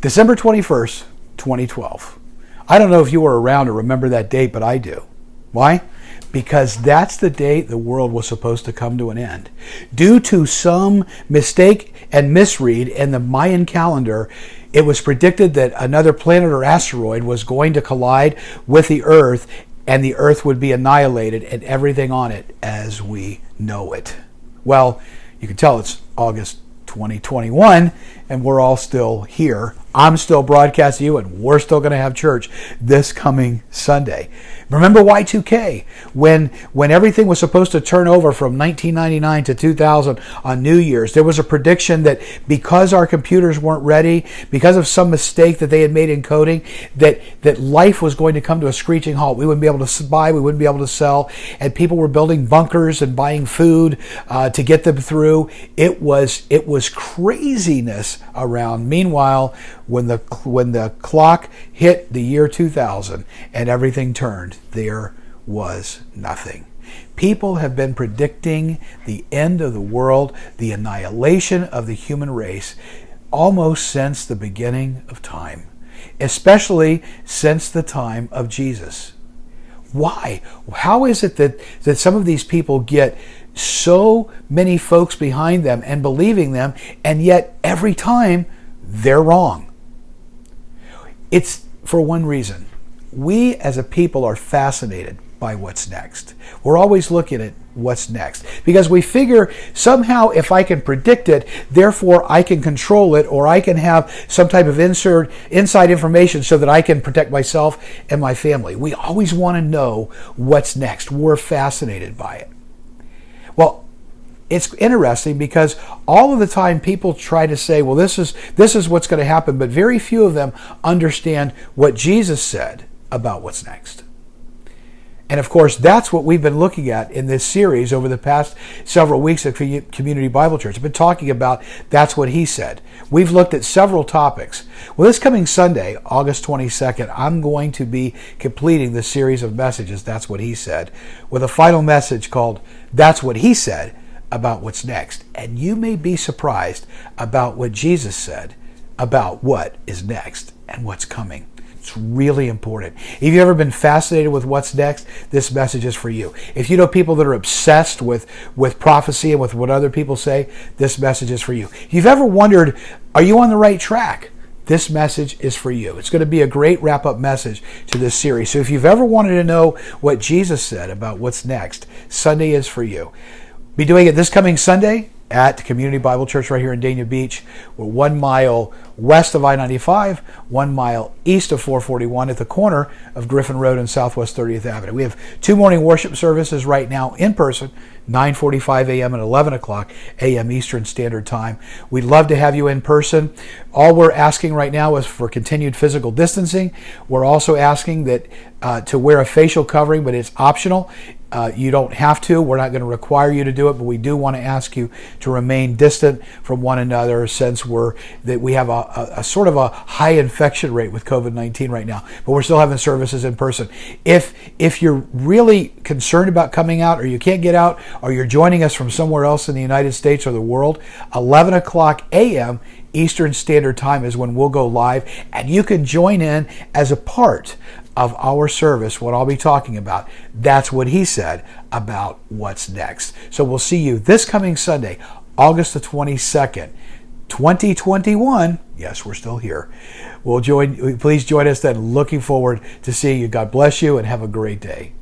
December 21st, 2012. I don't know if you were around or remember that date, but I do. Why? Because that's the date the world was supposed to come to an end. Due to some mistake and misread in the Mayan calendar, it was predicted that another planet or asteroid was going to collide with the Earth, and the Earth would be annihilated and everything on it as we know it. Well, you can tell it's August 2021, and we're all still here. I'm still broadcasting you, and we're still going to have church this coming Sunday. Remember Y2K, when everything was supposed to turn over from 1999 to 2000 on New Year's, there was a prediction that because our computers weren't ready, because of some mistake that they had made in coding, that life was going to come to a screeching halt. We wouldn't be able to buy, we wouldn't be able to sell, and people were building bunkers and buying food to get them through. It was craziness around. Meanwhile, when the clock hit the year 2000 and everything turned, there was nothing. People have been predicting the end of the world, the annihilation of the human race, almost since the beginning of time, especially since the time of Jesus. Why? How is it that some of these people get so many folks behind them and believing them, and yet every time they're wrong? It's for one reason. We as a people are fascinated by what's next. We're always looking at what's next because we figure somehow if I can predict it, therefore I can control it, or I can have some type of inside information so that I can protect myself and my family. We always want to know what's next. We're fascinated by it. Well, it's interesting because all of the time people try to say, well, this is what's going to happen, but very few of them understand what Jesus said about what's next. And of course, that's what we've been looking at in this series over the past several weeks at Community Bible Church. I've been talking about That's What He Said. We've looked at several topics. Well, this coming Sunday, August 22nd, I'm going to be completing the series of messages, That's What He Said, with a final message called That's What He Said about what's next. And you may be surprised about what Jesus said about what is next and what's coming. It's really important. If you've ever been fascinated with what's next, this message is for you. If you know people that are obsessed with prophecy and with what other people say, this message is for you. If you've ever wondered, are you on the right track? This message is for you. It's going to be a great wrap-up message to this series. So if you've ever wanted to know what Jesus said about what's next, Sunday is for you. Be doing it this coming Sunday at Community Bible Church right here in Dania Beach. We're 1 mile west of I-95, 1 mile east of 441 at the corner of Griffin Road and Southwest 30th Avenue. We have 2 morning worship services right now in person, 9:45 a.m. and 11 o'clock a.m. Eastern Standard Time. We'd love to have you in person. All we're asking right now is for continued physical distancing. We're also asking that to wear a facial covering, but it's optional. You don't have to. We're not going to require you to do it, but we do want to ask you to remain distant from one another since we have a sort of a high infection rate with COVID-19 right now. But we're still having services in person. If you're really concerned about coming out, or you can't get out, or you're joining us from somewhere else in the United States or the world, 11 o'clock a.m. Eastern Standard Time is when we'll go live, and you can join in as a part of our service, what I'll be talking about. That's what he said about what's next. So we'll see you this coming Sunday, August the 22nd, 2021. Yes, we're still here. Please join us then. Looking forward to seeing you. God bless you and have a great day.